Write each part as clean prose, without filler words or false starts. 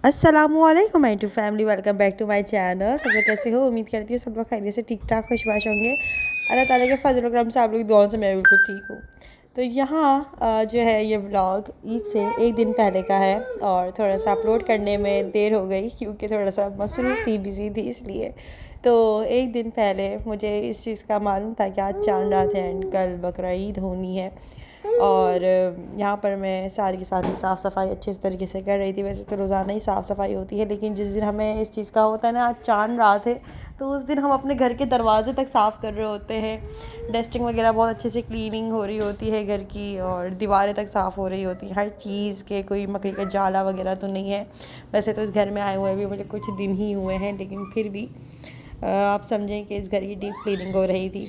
अस्सलामुअलैकुम my to family, welcome back to my channel. सब लोग कैसे हो? उम्मीद करती हूँ सब लोग खैरियत से ठीक ठाक खुशबाश होंगे। अल्लाह ताला के फजल व करम से आप लोग की दुआओं से मैं बिल्कुल ठीक हूँ। तो यहाँ जो है ये व्लॉग ईद से एक दिन पहले का है और थोड़ा सा अपलोड करने में देर हो गई क्योंकि थोड़ा सा मसरूफ़ थी, बिज़ी थी इसलिए। तो एक दिन पहले मुझे इस चीज़ का मालूम था कि आज चांद रात है एंड कल बकरा ईद होनी है। और यहाँ पर मैं सारी की सारी साफ़ सफाई अच्छे इस तरीके से कर रही थी। वैसे तो रोज़ाना ही साफ़ सफाई होती है, लेकिन जिस दिन हमें इस चीज़ का होता है ना, आज चांद रात है, तो उस दिन हम अपने घर के दरवाजे तक साफ़ कर रहे होते हैं। डस्टिंग वगैरह बहुत अच्छे से क्लीनिंग हो रही होती है घर की, और दीवारें तक साफ़ हो रही होती है हर चीज़ के। कोई मकड़ी का जाला वगैरह तो नहीं है। वैसे तो इस घर में आए हुए भी मुझे कुछ दिन ही हुए हैं, लेकिन फिर भी आप समझें कि इस घर की डीप क्लीनिंग हो रही थी।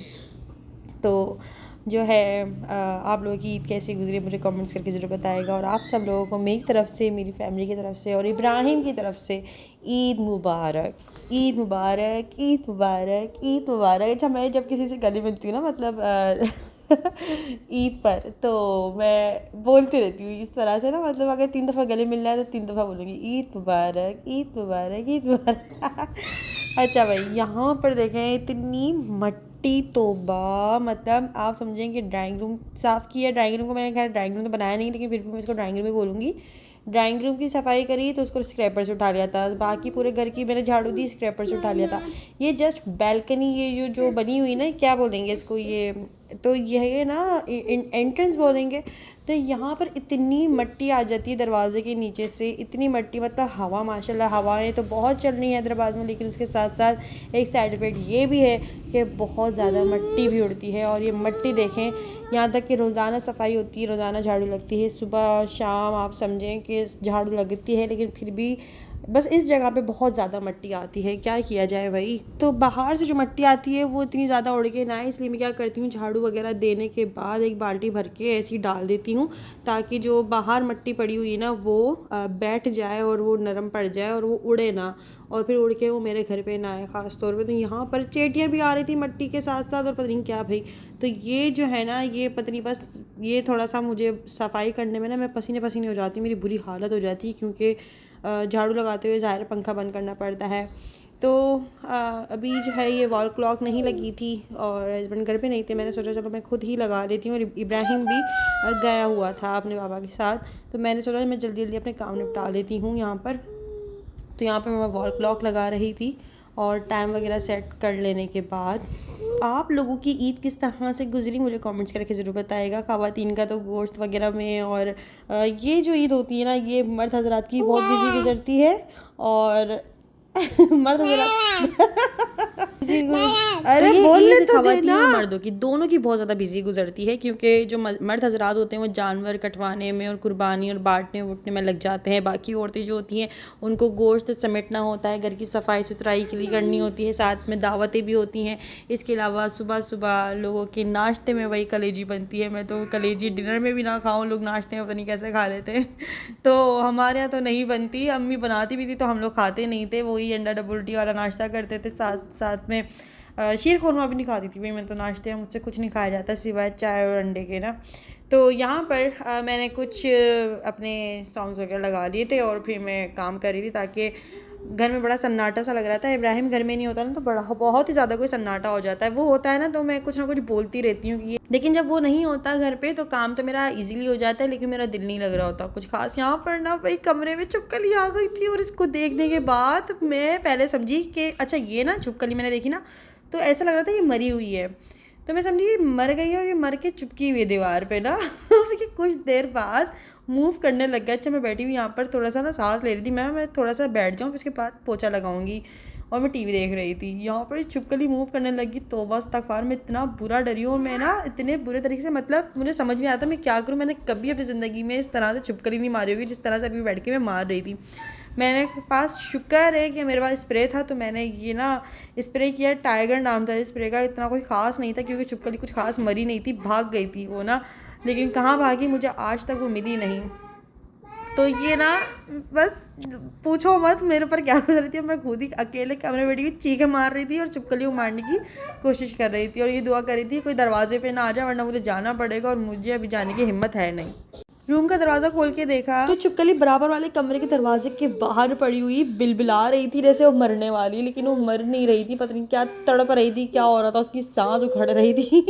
तो जो है आप लोगों की ईद कैसी गुजरी मुझे कमेंट्स करके ज़रूर बताएगा। और आप सब लोगों को मेरी तरफ़ से, मेरी फैमिली की तरफ़ से और इब्राहिम की तरफ़ से ईद मुबारक, ईद मुबारक, ईद मुबारक, ईद मुबारक। अच्छा, मैं जब किसी से गले मिलती हूँ ना, मतलब ईद पर, तो मैं बोलती रहती हूँ इस तरह से ना, मतलब अगर 3 दफ़ा गले मिलना है तो 3 दफ़ा बोलूँगी ईद मुबारक, ईद मुबारक, ईद मुबारक। अच्छा भाई, यहाँ पर देखें इतनी मट्टी, तौबा, मतलब आप समझें कि ड्राइंग रूम साफ़ किया। ड्राइंग रूम को मैंने, खैर ड्राइंग रूम तो बनाया नहीं, लेकिन फिर भी मैं इसको ड्राइंग रूम ही बोलूँगी। ड्राइंग रूम की सफाई करी तो उसको स्क्रैपर से उठा लिया था। बाकी पूरे घर की मैंने झाड़ू दी, स्क्रैपर से उठा लिया था। ये जस्ट बैल्कनी, ये जो बनी हुई ना, क्या बोलेंगे इसको, ये तो ये ना एंट्रेंस बोलेंगे। तो यहाँ पर इतनी मट्टी आ जाती है दरवाजे के नीचे से, इतनी मट्टी, मतलब हवा, माशाल्लाह हवाएं तो बहुत चल रही हैं हैदराबाद में, लेकिन उसके साथ साथ एक साइड इफेक्ट ये भी है कि बहुत ज़्यादा मट्टी भी उड़ती है। और ये मट्टी देखें, यहाँ तक कि रोज़ाना सफाई होती है, रोज़ाना झाड़ू लगती है, सुबह शाम आप समझें कि झाड़ू लगती है, लेकिन फिर भी बस इस जगह पे बहुत ज़्यादा मट्टी आती है। क्या किया जाए भाई। तो बाहर से जो मट्टी आती है वो इतनी ज़्यादा उड़ के ना आए, इसलिए मैं क्या करती हूँ, झाड़ू वगैरह देने के बाद एक बाल्टी भर के ऐसे ही डाल देती हूँ, ताकि जो बाहर मट्टी पड़ी हुई है ना वो बैठ जाए और वो नरम पड़ जाए और वो उड़े ना, और फिर उड़ के वो मेरे घर पे ना आए ख़ास तौर पे। तो यहाँ पर चेटियाँ भी आ रही थी मट्टी के साथ साथ, और पता नहीं क्या भाई। तो ये जो है ना, ये पता नहीं, बस ये थोड़ा सा मुझे सफाई करने में ना, मैं पसीने पसीने हो जाती हूँ, मेरी बुरी हालत हो जाती है, क्योंकि झाड़ू लगाते हुए ज़ाहिर पंखा बंद करना पड़ता है। तो अभी जो है ये वॉल क्लॉक नहीं लगी थी और हस्बैंड घर पे नहीं थे। मैंने सोचा चलो मैं खुद ही लगा लेती हूँ, और इब्राहिम भी गया हुआ था अपने बाबा के साथ, तो मैंने सोचा मैं जल्दी जल्दी अपने काम निपटा लेती हूँ यहाँ पर। तो यहाँ पर मैं वॉल क्लॉक लगा रही थी, और टाइम वगैरह सेट कर लेने के बाद आप लोगों की ईद किस तरह से गुजरी मुझे कमेंट्स करके ज़रूर बताएगा। ख़वातीन का तो गोश्त वगैरह में, और ये जो ईद होती है ना, ये मर्द हजरात की बहुत बिजी गुजरती है। और मर्द हजरात अरे बोलने तो ख़वातीन और मर्दों की, दोनों की बहुत ज़्यादा बिजी गुजरती है, क्योंकि जो मर्द हजरात होते हैं वो जानवर कटवाने में और कुर्बानी और बांटने वुटने में लग जाते हैं। बाकी औरतें जो होती हैं उनको गोश्त समेटना होता है, घर की सफाई सुथराई के लिए करनी होती है, साथ में दावतें भी होती हैं। इसके अलावा सुबह सुबह लोगों के नाश्ते में वही कलेजी बनती है। मैं तो कलेजी डिनर में भी ना खाऊं, लोग नाश्ते में पता नहीं कैसे खा लेते हैं। तो हमारे यहाँ तो नहीं बनती, अम्मी बनाती भी थी तो हम लोग खाते नहीं थे, वही अंडा डबल रोटी वाला नाश्ता करते थे। साथ साथ में शीर खुरमा भी नहीं खाती थी भाई मैं, तो नाश्ते में मुझसे कुछ नहीं खाया जाता सिवाय चाय और अंडे के ना। तो यहाँ पर मैंने कुछ अपने सॉन्ग्स वगैरह लगा लिए थे और फिर मैं काम कर रही थी, ताकि घर में बड़ा सन्नाटा सा लग रहा था। इब्राहिम घर में नहीं होता ना, तो बड़ा बहुत ही ज़्यादा कोई सन्नाटा हो जाता है। वो होता है ना, तो मैं कुछ ना कुछ बोलती रहती हूँ कि ये, लेकिन जब वो नहीं होता घर पे तो काम तो मेरा इजीली हो जाता है, लेकिन मेरा दिल नहीं लग रहा होता कुछ खास। यहाँ पर ना भाई कमरे में छिपकली आ गई थी, और इसको देखने के बाद मैं पहले समझी कि अच्छा ये ना छिपकली मैंने देखी ना, तो ऐसा लग रहा था ये मरी हुई है, तो मैं समझी ये मर गई है और ये मर के चिपकी हुई है दीवार पे ना। फिर कुछ देर बाद मूव करने लग गया। अच्छा, मैं बैठी हुई यहाँ पर थोड़ा सा ना सांस ले रही थी, मैं थोड़ा सा बैठ जाऊँ, फिर उसके बाद पोछा लगाऊंगी, और मैं टीवी देख रही थी। यहाँ पर छिपकली मूव करने लगी, तौबा इस्तग़फ़ार, मैं इतना बुरा डरी हूँ। मैं ना इतने बुरे तरीके से, मतलब मुझे समझ नहीं आता मैं क्या करूँ। मैंने कभी अपनी ज़िंदगी में इस तरह से छिपकली नहीं मारी होगी जिस तरह से अभी बैठ के मैं मार रही थी। मैंने पास शुक्र है कि मेरे पास स्प्रे था, तो मैंने ये ना स्प्रे किया। टाइगर नाम था स्प्रे का, इतना कोई ख़ास नहीं था क्योंकि छिपकली कुछ खास मरी नहीं थी, भाग गई थी वो ना, लेकिन कहाँ भागी मुझे आज तक वो मिली नहीं। तो ये ना, बस पूछो मत मेरे ऊपर क्या गुजर रही थी। मैं खुद ही अकेले कमरे में बैठी हुई चीखें मार रही थी और छिपकली को मारने की कोशिश कर रही थी, और ये दुआ कर रही थी कोई दरवाजे पे ना आ जाए, वरना मुझे जाना पड़ेगा, और मुझे अभी जाने की हिम्मत है नहीं। रूम का दरवाज़ा खोल के देखा तो छिपकली बराबर वाले कमरे के दरवाजे के बाहर पड़ी हुई बिलबिला रही थी जैसे वो मरने वाली, लेकिन वो मर नहीं रही थी। पता नहीं क्या तड़प रही थी, क्या हो रहा था, उसकी सांस उखड़ रही थी।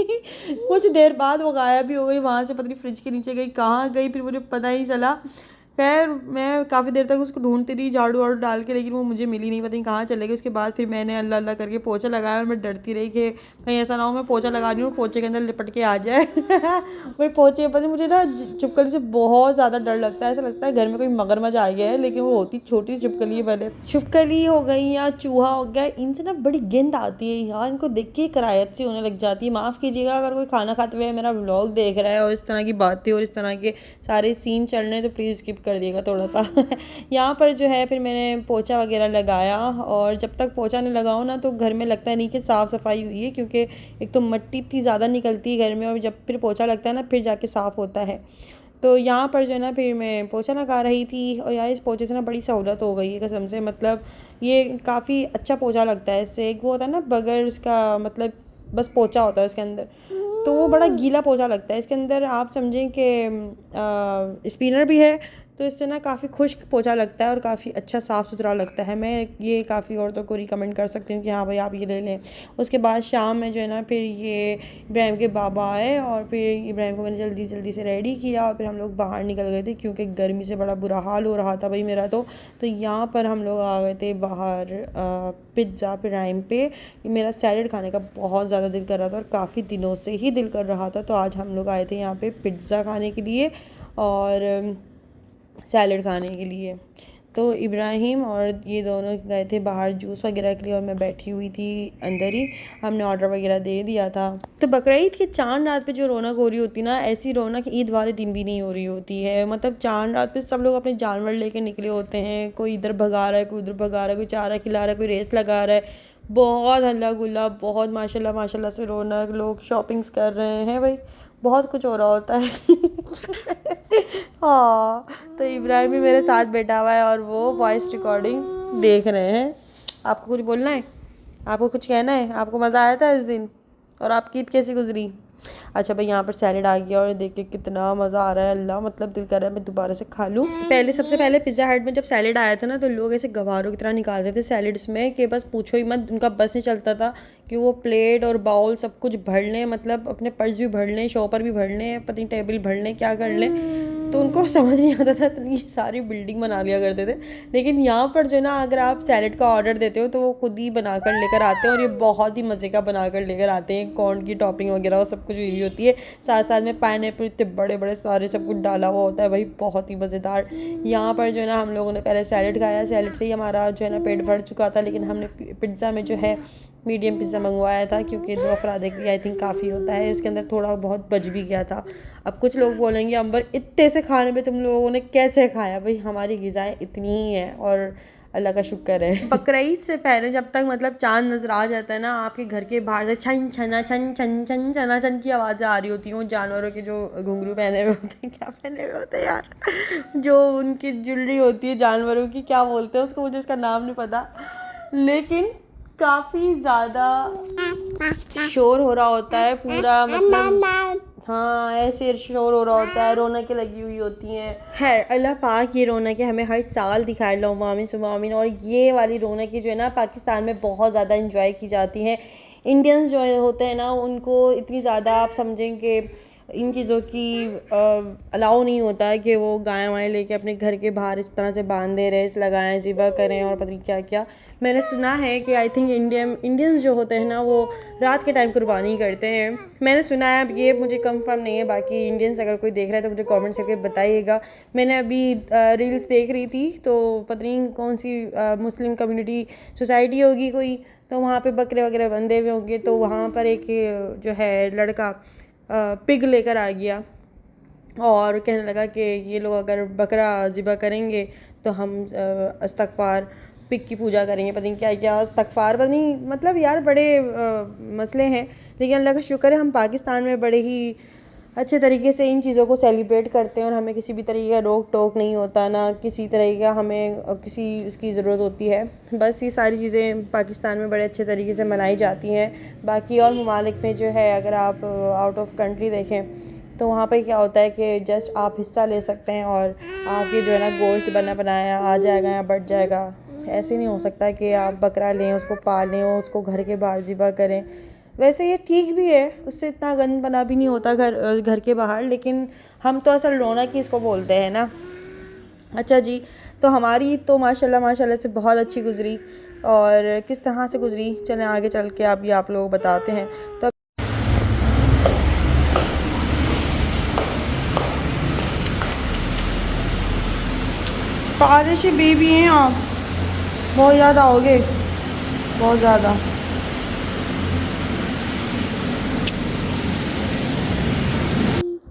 कुछ देर बाद वो गायब भी हो गई वहाँ से, पता नहीं फ्रिज के नीचे गई, कहाँ गई फिर मुझे पता ही नहीं चला। खैर मैं काफ़ी देर तक उसको ढूंढती रही झाड़ू वाड़ू डाल के, लेकिन वो मुझे मिली नहीं, पता नहीं कहाँ चले गई। उसके बाद फिर मैंने अल्लाह अल्लाह करके पोछा लगाया और मैं डरती रही कि कहीं ऐसा ना हो मैं पोछा लगा रही हूँ पोछे के अंदर लिपट के आ जाए। वही पोछे पता नहीं, मुझे ना छिपकली से बहुत ज़्यादा डर लगता है, ऐसा लगता है घर में कोई मगरमच्छ आ गया है, लेकिन वो होती छोटी छिपकली है। भले छिपकली हो गई या चूहा हो गया, इनसे ना बड़ी गिंद आती है यार, इनको देख के करायत सी होने लग जाती है। माफ़ कीजिएगा अगर कोई खाना खाते हुए मेरा व्लॉग देख रहा है और इस तरह की बातें और इस तरह के सारे सीन चल रहे हैं तो प्लीज़ स्किप कर दिएगा थोड़ा सा। यहाँ पर जो है फिर मैंने पोछा वगैरह लगाया, और जब तक पोछा नहीं लगाओ ना तो घर में लगता नहीं कि साफ़ सफाई हुई है, क्योंकि एक तो मिट्टी इतनी ज़्यादा निकलती है घर में, और जब फिर पोछा लगता है ना फिर जाके साफ़ होता है। तो यहाँ पर जो है ना फिर मैं पोछा लगा रही थी, और यार इस पोछे से ना बड़ी सहूलत हो गई है कसम से, मतलब ये काफ़ी अच्छा पोछा लगता है इससे। एक वो होता है ना बगैर उसका मतलब बस पोछा होता है उसके अंदर, तो वो बड़ा गीला पोछा लगता है। इसके अंदर आप समझें कि स्पिनर भी है, तो इससे ना काफ़ी खुश्क पोछा लगता है और काफ़ी अच्छा साफ़ सुथरा लगता है। मैं ये काफ़ी औरतों को रिकमेंड कर सकती हूँ कि हाँ भाई आप ये ले लें। उसके बाद शाम में जो है ना फिर ये इब्राहिम के बाबा आए, और फिर इब्राहिम को मैंने जल्दी जल्दी से रेडी किया, और फिर हम लोग बाहर निकल गए थे क्योंकि गर्मी से बड़ा बुरा हाल हो रहा था भाई मेरा। तो यहाँ पर हम लोग आ गए थे बाहर पिज़्ज़ा इब्राहिम पे। मेरा सैलड खाने का बहुत ज़्यादा दिल कर रहा था, और काफ़ी दिनों से ही दिल कर रहा था, तो आज हम लोग आए थे यहाँ पे पिज़्ज़ा खाने के लिए और सैलड खाने के लिए। तो इब्राहिम और ये दोनों गए थे बाहर जूस वगैरह के लिए, और मैं बैठी हुई थी अंदर ही, हमने ऑर्डर वगैरह दे दिया था। तो बकरीद की चांद रात पे जो रौनक हो रही होती ना, ऐसी रौनक ईद वाले दिन भी नहीं हो रही होती है। मतलब चांद रात पे सब लोग अपने जानवर लेके निकले होते हैं, कोई इधर भगा रहा है, कोई उधर भगा रहा है, कोई चारा खिला रहा है, कोई रेस लगा रहा है, बहुत हल्ला गुल्ला, बहुत माशाल्लाह माशाल्लाह से रौनक, लोग शॉपिंग्स कर रहे हैं भाई, बहुत कुछ हो रहा होता है। हाँ, तो इब्राहिम भी मेरे साथ बैठा हुआ है और वो वॉइस रिकॉर्डिंग देख रहे हैं। आपको कुछ बोलना है, आपको कुछ कहना है, आपको मज़ा आया था इस दिन, और आपकी ईद कैसी गुजरी? अच्छा भाई यहाँ पर सैलेड आ गया, और देख के कितना मज़ा आ रहा है अल्लाह, मतलब दिल कर रहा है मैं दोबारा से खा लूँ। सबसे पहले पिज़्ज़ा हट में जब सैलेड आया था ना, तो लोग ऐसे गवारों की तरह निकालते थे सैलेड्स में कि बस पूछो ही मत, उनका बस नहीं चलता था कि वो प्लेट और बाउल सब कुछ भर लें, मतलब अपने पर्स भी भर लें, शॉपर भी भर लें, पता नहीं टेबल भर लें, क्या कर लें। तो उनको समझ नहीं आता था, इतनी सारी बिल्डिंग बना लिया करते थे। लेकिन यहाँ पर जो है ना अगर आप सैलेड का ऑर्डर देते हो तो वो खुद ही बनाकर लेकर आते हैं, और ये बहुत ही मज़े का बनाकर लेकर आते हैं। कॉर्न की टॉपिंग वगैरह वो सब कुछ हुई होती है, साथ साथ में पाइनएप्पल इतने बड़े बड़े सारे सब कुछ डाला हुआ होता है भाई, बहुत ही मज़ेदार। यहाँ पर जो है ना हम लोगों ने पहले सैलेड खाया, सैलेड से ही हमारा जो है ना पेट भर चुका था, लेकिन हमने पिज़्ज़ा में जो है मीडियम पिज़्ज़ा मंगवाया था, क्योंकि 2 अफराद के लिए आई थिंक काफ़ी होता है। इसके अंदर थोड़ा बहुत बच भी गया था। अब कुछ लोग बोलेंगे अंबर इतने से खाने में तुम लोगों ने कैसे खाया? भाई हमारी ग़िज़ाएँ इतनी ही हैं, और अल्लाह का शुक्र है। बकरीद से पहले जब तक मतलब चांद नज़र आ जाता है ना, आपके घर के बाहर से छन छना छन छन छन छना छन की आवाज़ें आ रही होती हैं। वो जानवरों के जो घुंघरू पहने हुए होते हैं, क्या पहने हुए होते हैं यार, जो उनकी ज्वेलरी होती है जानवरों की, क्या बोलते हैं उसको, मुझे उसका नाम नहीं पता, लेकिन काफ़ी ज़्यादा शोर हो रहा होता है पूरा, मतलब हाँ ऐसे शोर हो रहा होता है, रौनकें लगी हुई होती हैं। खैर अल्लाह पाक ये रौनकें हमें हर साल दिखाए, लौमामिन सुमामिन। और ये वाली रौनकें जो है ना पाकिस्तान में बहुत ज़्यादा इंजॉय की जाती हैं। इंडियंस जो होते हैं ना उनको इतनी ज़्यादा आप समझें कि इन चीज़ों की अलाउ नहीं होता है कि वो गाय वाएँ लेके अपने घर के बाहर इस तरह से बांधे, रेस लगाएं, ज़िबा करें और पता नहीं क्या क्या। मैंने सुना है कि आई थिंक इंडियंस जो होते हैं ना वो रात के टाइम कुर्बानी करते हैं, मैंने सुना है। अब ये मुझे कंफर्म नहीं है, बाकी इंडियंस अगर कोई देख रहा है तो मुझे कमेंट करके बताइएगा। मैंने अभी रील्स देख रही थी, तो पता नहीं कौन सी मुस्लिम कम्युनिटी सोसाइटी होगी कोई, तो वहाँ पे बकरे वगैरह बंधे हुए होंगे, तो वहाँ पर एक जो है लड़का पिग लेकर आ गया और कहने लगा कि ये लोग अगर बकरा ज़िबा करेंगे तो हम इस्तग़फ़ार पिग की पूजा करेंगे, पता नहीं क्या क्या इस्तग़फ़ार, पता नहीं, मतलब यार बड़े मसले हैं। लेकिन अल्लाह का शुक्र है हम पाकिस्तान में बड़े ही अच्छे तरीके से इन चीज़ों को सेलिब्रेट करते हैं, और हमें किसी भी तरीके का रोक टोक नहीं होता, ना किसी तरह का हमें किसी उसकी ज़रूरत होती है। बस ये सारी चीज़ें पाकिस्तान में बड़े अच्छे तरीके से मनाई जाती हैं। बाकी और ममालिक में जो है अगर आप आउट ऑफ कंट्री देखें तो वहाँ पे क्या होता है कि जस्ट आप हिस्सा ले सकते हैं और आपके जो है ना गोश्त बना बनाया आ जाएगा या बढ़ जाएगा। ऐसे नहीं हो सकता कि आप बकरा लें, उसको पालें और उसको घर के बाहर ज़िबा करें। वैसे ये ठीक भी है, उससे इतना गंद बना भी नहीं होता घर के बाहर, लेकिन हम तो असल रौनक ही इसको बोलते हैं ना। अच्छा जी, तो हमारी ईद तो माशाल्लाह माशाल्लाह से बहुत अच्छी गुज़री। और किस तरह से गुज़री चलें आगे चल के आप लोग बताते हैं। तो पारसी बेबी हैं आप, बहुत ज़्यादा आओगे, बहुत ज़्यादा।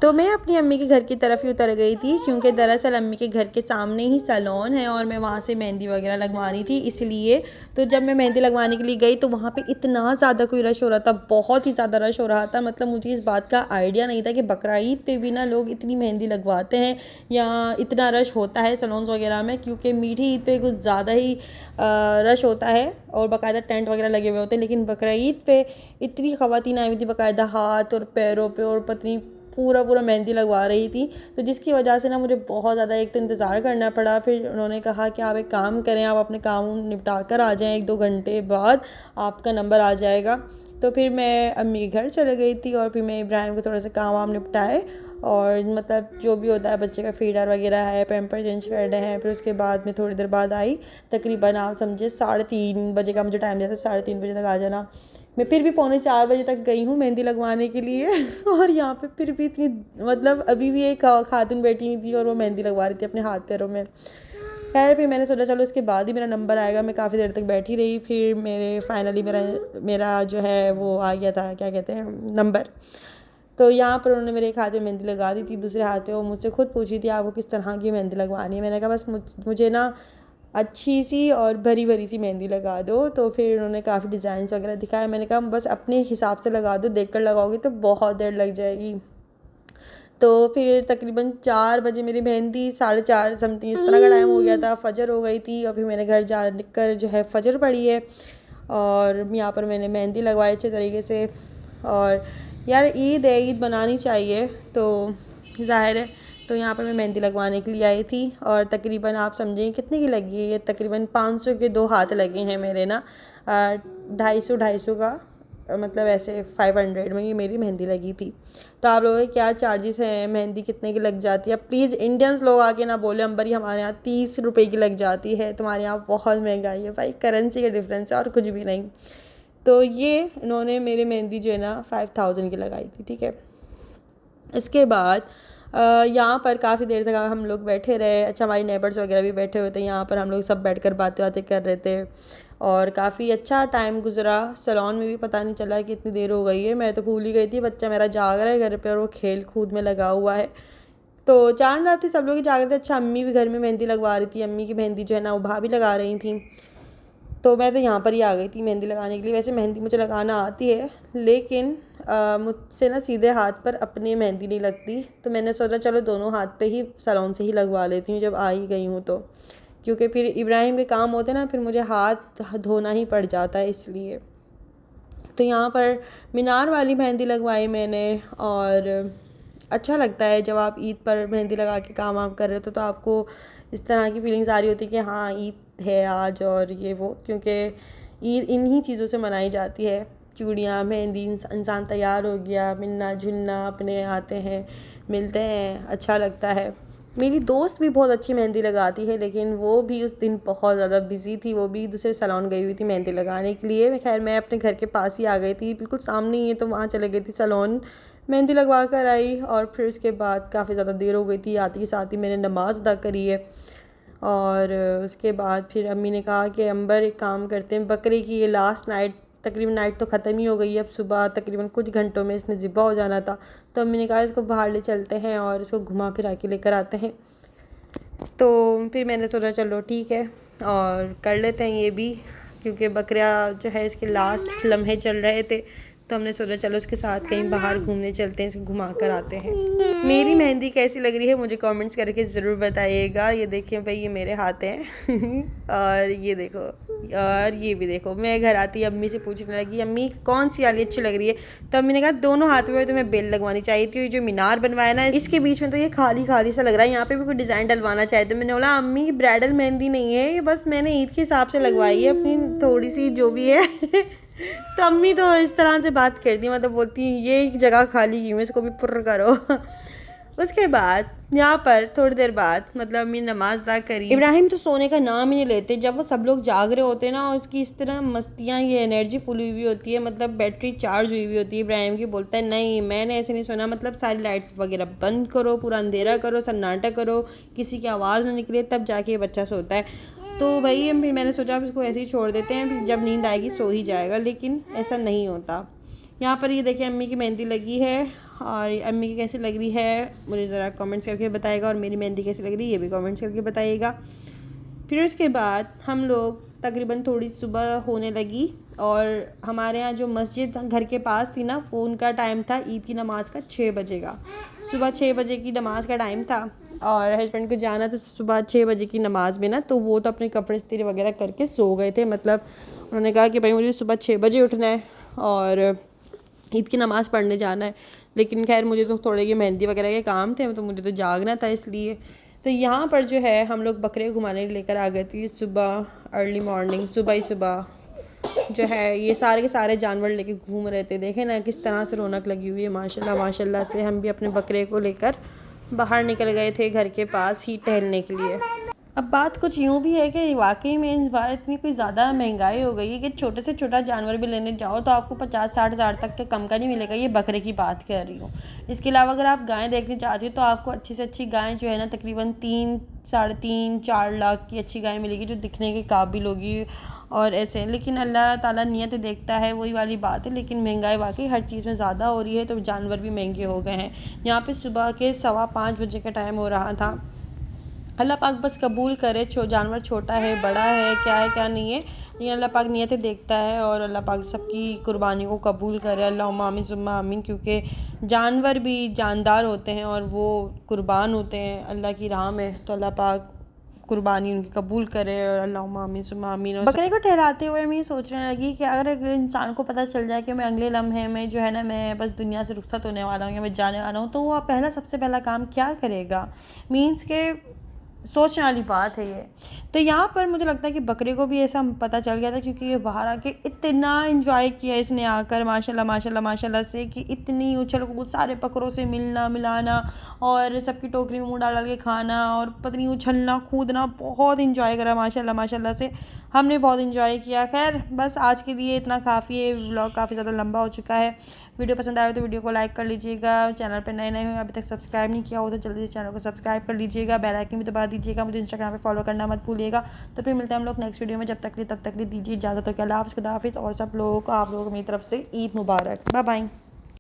तो मैं अपनी अम्मी के घर की तरफ ही उतर गई थी, क्योंकि दरअसल अम्मी के घर के सामने ही सैलून है और मैं वहाँ से मेहंदी वगैरह लगवानी थी इसलिए। तो जब मैं मेहंदी लगवाने के लिए गई तो वहाँ पे इतना ज़्यादा कोई रश हो रहा था, बहुत ही ज़्यादा रश हो रहा था। मतलब मुझे इस बात का आइडिया नहीं था कि बकरा ईद पे भी ना लोग इतनी मेहंदी लगवाते हैं या इतना रश होता है सैलून्स वगैरह में, क्योंकि मीठी ईद पे कुछ ज़्यादा ही रश होता है और बाकायदा टेंट वगैरह लगे हुए होते हैं। लेकिन बकरा ईद पे इतनी ख़वातीन आई हुई थी, बाकायदा हाथ और पैरों पे और पत्नी पूरा मेहंदी लगवा रही थी। तो जिसकी वजह से ना मुझे बहुत ज़्यादा एक तो इंतज़ार करना पड़ा। फिर उन्होंने कहा कि आप एक काम करें, आप अपने काम निपटा कर आ जाएं, 1-2 घंटे बाद आपका नंबर आ जाएगा। तो फिर मैं अम्मी के घर चले गई थी और फिर मैं इब्राहिम को थोड़ा सा काम वाम निपटाए और मतलब जो भी होता है बच्चे का फीडर वगैरह है, पैम्पर चेंज करने हैं। फिर उसके बाद मैं थोड़ी देर बाद आई, तकरीबन आप समझे 3:30 बजे का मुझे टाइम दिया था, 3:30 बजे तक आ जाना। मैं फिर भी 3:45 बजे तक गई हूँ मेहंदी लगवाने के लिए और यहाँ पे फिर भी इतनी मतलब अभी भी एक खातून बैठी हुई थी और वो मेहंदी लगवा रही थी अपने हाथ पैरों में। खैर फिर मैंने सोचा चलो इसके बाद ही मेरा नंबर आएगा। मैं काफ़ी देर तक बैठी रही, फिर मेरे फाइनली मेरा जो है वो आ गया था, क्या कहते हैं, नंबर। तो यहाँ पर उन्होंने मेरे एक हाथ में मेहंदी लगा दी थी, दूसरे हाथ पे वो मुझसे खुद पूछी थी आपको किस तरह की मेहंदी लगवानी है। मैंने कहा बस मुझे ना अच्छी सी और भरी भरी सी मेहंदी लगा दो। तो फिर उन्होंने काफ़ी डिज़ाइंस वगैरह दिखाए। मैंने कहा बस अपने हिसाब से लगा दो, देख कर लगाओगी तो बहुत देर लग जाएगी। तो फिर तकरीबन 4 बजे मेरी मेहंदी 4:30 समथिंग इस तरह का टाइम हो गया था, फ़जर हो गई थी। और फिर मैंने घर जा कर जो है फ़जर पढ़ी है और यहाँ पर मैंने मेहंदी लगवाई अच्छे तरीके से। और यार ईद है, ईद बनानी चाहिए, तो ज़ाहिर है। तो यहाँ पर मैं मेहंदी लगवाने के लिए आई थी और तकरीबन आप समझें कितने की लगी है ये, तकरीबन 500 के 2 हाथ लगे हैं मेरे ना। 250 का मतलब ऐसे 500 में ये मेरी मेहंदी लगी थी। तो आप लोगों के क्या चार्जेस हैं, मेहंदी कितने की लग जाती है? प्लीज़ इंडियंस लोग आके ना बोले अंबरी हमारे यहाँ 30 रुपये की लग जाती है, तुम्हारे यहाँ बहुत महंगाई है। भाई करेंसी का डिफरेंस है और कुछ भी नहीं। तो ये इन्होंने मेरे मेहंदी जो है ना 5000 की लगाई थी, ठीक है। इसके बाद यहाँ पर काफ़ी देर तक हम लोग बैठे रहे। अच्छा हमारी नेबर्स वगैरह भी बैठे हुए थे यहाँ पर, हम लोग सब बैठकर बातें कर रहे थे और काफ़ी अच्छा टाइम गुजरा। सैलून में भी पता नहीं चला कि इतनी देर हो गई है, मैं तो भूल ही गई थी। बच्चा मेरा जाग रहा है घर पे और वो खेल कूद में लगा हुआ है। तो चांद रात थी, सब लोग ही जाग रहे थे। अच्छा अम्मी भी घर में मेहंदी लगवा रही थी, अम्मी की मेहंदी जो है ना वो भाभी लगा रही थी। तो मैं तो यहाँ पर ही आ गई थी मेहंदी लगाने के लिए। वैसे मेहंदी मुझे लगाना आती है, लेकिन मुझसे ना सीधे हाथ पर अपनी मेहंदी नहीं लगती। तो मैंने सोचा चलो दोनों हाथ पे ही सैलून से ही लगवा लेती हूँ जब आ ही गई हूँ तो, क्योंकि फिर इब्राहिम के काम होते ना, फिर मुझे हाथ धोना ही पड़ जाता है इसलिए। तो यहाँ पर मीनार वाली मेहंदी लगवाई मैंने। और अच्छा लगता है जब आप ईद पर मेहंदी लगा के काम वाम कर रहे हो तो आपको इस तरह की फीलिंग्स आ रही होती है कि हाँ ईद है आज और ये वो, क्योंकि ईद इन्हीं चीज़ों से मनाई जाती है। चूड़ियाँ, मेहंदी, इंसान तैयार हो गया, मिलना जुलना, अपने आते हैं, मिलते हैं, अच्छा लगता है। मेरी दोस्त भी बहुत अच्छी मेहंदी लगाती है, लेकिन वो भी उस दिन बहुत ज़्यादा बिज़ी थी, वो भी दूसरे सैलून गई हुई थी मेहंदी लगाने के लिए। खैर मैं अपने घर के पास ही आ गई थी, बिल्कुल सामने ही है, तो वहाँ चले गई थी सैलून, मेहंदी लगवा कर आई। और फिर उसके बाद काफ़ी ज़्यादा देर हो गई थी, आती के साथ ही मैंने नमाज़ अदा करी है। और उसके बाद फिर अम्मी ने कहा कि अंबर एक काम करते हैं, बकरे की ये लास्ट नाइट, तकरीबन नाइट तो ख़त्म ही हो गई है, अब सुबह तकरीबन कुछ घंटों में इसने ज़िब्बा हो जाना था। तो अम्मी ने कहा इसको बाहर ले चलते हैं और इसको घुमा फिरा के लेकर आते हैं। तो फिर मैंने सोचा चलो ठीक है और कर लेते हैं ये भी, क्योंकि बकरिया जो है इसके लास्ट लम्हे चल रहे थे। तो हमने सोचा चलो उसके साथ कहीं बाहर घूमने चलते हैं, इसको घुमा कर आते हैं। मेरी मेहंदी कैसी लग रही है मुझे कमेंट्स करके ज़रूर बताइएगा। ये देखिए भाई, ये मेरे हाथ हैं और ये देखो, और ये भी देखो। मैं घर आती अम्मी से पूछने लगी, अम्मी कौन सी वाली अच्छी लग रही है? तो अम्मी ने कहा दोनों हाथ में तुम्हें बेल लगवानी चाहिए थी। जो मीनार बनवाया ना, इसके बीच में तो ये खाली खाली सा लग रहा है, यहाँ पे भी कोई डिज़ाइन डलवाना चाहिए। तो मैंने बोला अम्मी ब्राइडल मेहंदी नहीं है ये, बस मैंने ईद के हिसाब से लगवाई है अपनी थोड़ी सी जो भी है तो अम्मी तो इस तरह से बात करती, मतलब बोलती ये एक जगह खाली की, इसको भी पुर करो उसके बाद यहाँ पर थोड़ी देर बाद मतलब अम्मी नमाज अदा करी। इब्राहिम तो सोने का नाम ही नहीं लेते, जब वो सब लोग जाग रहे होते हैं ना, उसकी इस तरह मस्तियाँ, ये एनर्जी फुल हुई हुई होती है, मतलब बैटरी चार्ज हुई हुई होती है। इब्राहिम की बोलता है नहीं मैंने ऐसे नहीं सोना, मतलब सारी लाइट्स वगैरह बंद करो, पूरा अंधेरा करो, सन्नाटा करो, किसी की आवाज़ ना निकले, तब जाके ये बच्चा सोता है। तो भाई फिर मैंने सोचा अब इसको ऐसे ही छोड़ देते हैं, फिर जब नींद आएगी सो ही जाएगा, लेकिन ऐसा नहीं होता। यहाँ पर ये देखिए अम्मी की मेहंदी लगी है, और अम्मी की कैसी लग रही है मुझे ज़रा कमेंट्स करके बताइएगा, और मेरी मेहंदी कैसी लग रही है ये भी कमेंट्स करके बताइएगा। फिर उसके बाद हम लोग तकरीबन थोड़ी सुबह होने लगी, और हमारे यहाँ जो मस्जिद घर के पास थी ना, वो उनका टाइम था ईद की नमाज़ का 6 बजे का, सुबह 6 बजे की नमाज़ का टाइम था। और हस्बैंड को जाना था सुबह 6 बजे की नमाज़ में ना, तो वो तो अपने कपड़े इस्त्री वगैरह करके सो गए थे। मतलब उन्होंने कहा कि भाई मुझे सुबह 6 बजे उठना है और ईद की नमाज़ पढ़ने जाना है, लेकिन खैर मुझे तो थोड़े ये मेहंदी वगैरह के काम थे, तो मुझे तो जागना था इसलिए। तो यहाँ पर जो है हम लोग बकरे घुमाने लेकर आ गए थे सुबह, अर्ली मॉर्निंग, सुबह ही सुबह जो है ये सारे के सारे जानवर लेके घूम रहे थे। देखें ना किस तरह से रौनक लगी हुई है माशाल्लाह माशाल्लाह से। हम भी अपने बकरे को लेकर बाहर निकल गए थे घर के पास ही टहलने के लिए। अब बात कुछ यूँ भी है कि वाकई में इस बार इतनी कोई ज़्यादा महंगाई हो गई है कि छोटे से छोटा जानवर भी लेने जाओ तो आपको 50-60 हज़ार तक के कम का नहीं मिलेगा। ये बकरे की बात कर रही हूँ। इसके अलावा अगर आप गाय देखने चाहती हो तो आपको अच्छी से अच्छी गाय जो है ना तकरीबन 3-3.5-4 लाख की अच्छी गाय मिलेगी, जो दिखने के काबिल होगी और ऐसे। लेकिन अल्लाह ताला नियत देखता है, वही वाली बात है। लेकिन महंगाई वाकई हर चीज़ में ज़्यादा हो रही है, तो जानवर भी महंगे हो गए हैं। यहाँ पे सुबह के 5:15 बजे का टाइम हो रहा था। अल्लाह पाक बस कबूल करे, जानवर छोटा है बड़ा है क्या है क्या नहीं है, लेकिन अल्लाह पाक नियतें देखता है, और अल्लाह पाक सबकी कुर्बानी को कबूल करे। अल्लाहुम्मा आमीन सुम्मा आमीन। क्योंकि जानवर भी जानदार होते हैं और वो कुर्बान होते हैं अल्लाह की राह में, तो अल्लाह पाक कुर्बानी उनकी कबूल करे, और अल्लाहुम्मा आमीन सुम्मा आमीन। और बकरे को ठहराते हुए मैं ये सोचने लगी कि अगर इंसान को पता चल जाए कि मैं अगले लम्हे में जो है ना मैं बस दुनिया से रुखसत होने वाला हूँ या मैं जाने वाला हूँ, तो वो सबसे पहला काम क्या करेगा? मीन्स के सोचने वाली बात है ये। तो यहाँ पर मुझे लगता है कि बकरे को भी ऐसा पता चल गया था, क्योंकि ये बाहर आके इतना एंजॉय किया इसने आकर माशाल्लाह माशाल्लाह माशाल्लाह से, कि इतनी उछल कूद, सारे बकरों से मिलना मिलाना और सबकी टोकरी में मुँह डाल डाल के खाना और पत्नी उछलना कूदना, बहुत इंजॉय करा माशाल्लाह माशाल्लाह से। हमने बहुत इंजॉय किया। खैर बस आज के लिए इतना काफ़ी है, व्लॉग काफ़ी ज़्यादा लंबा हो चुका है। वीडियो पसंद आए तो वीडियो को लाइक कर लीजिएगा। चैनल पर नए हो अभी तक सब्सक्राइब नहीं किया हो तो जल्दी से चैनल को सब्सक्राइब कर लीजिएगा, बेल आइकन भी दबा दीजिएगा। मुझे इंस्टाग्राम पे फॉलो करना मत भूलिएगा। तो फिर मिलते हैं हम लोग नेक्स्ट वीडियो में। जब तक लिए तब तक लिए दीजिए इजाज़त हो। अल्लाह हाफ़िज़, खुदा हाफ़िज़, और सब लोगों को आप लोगों को मेरी तरफ से ईद मुबारक। Bye bye.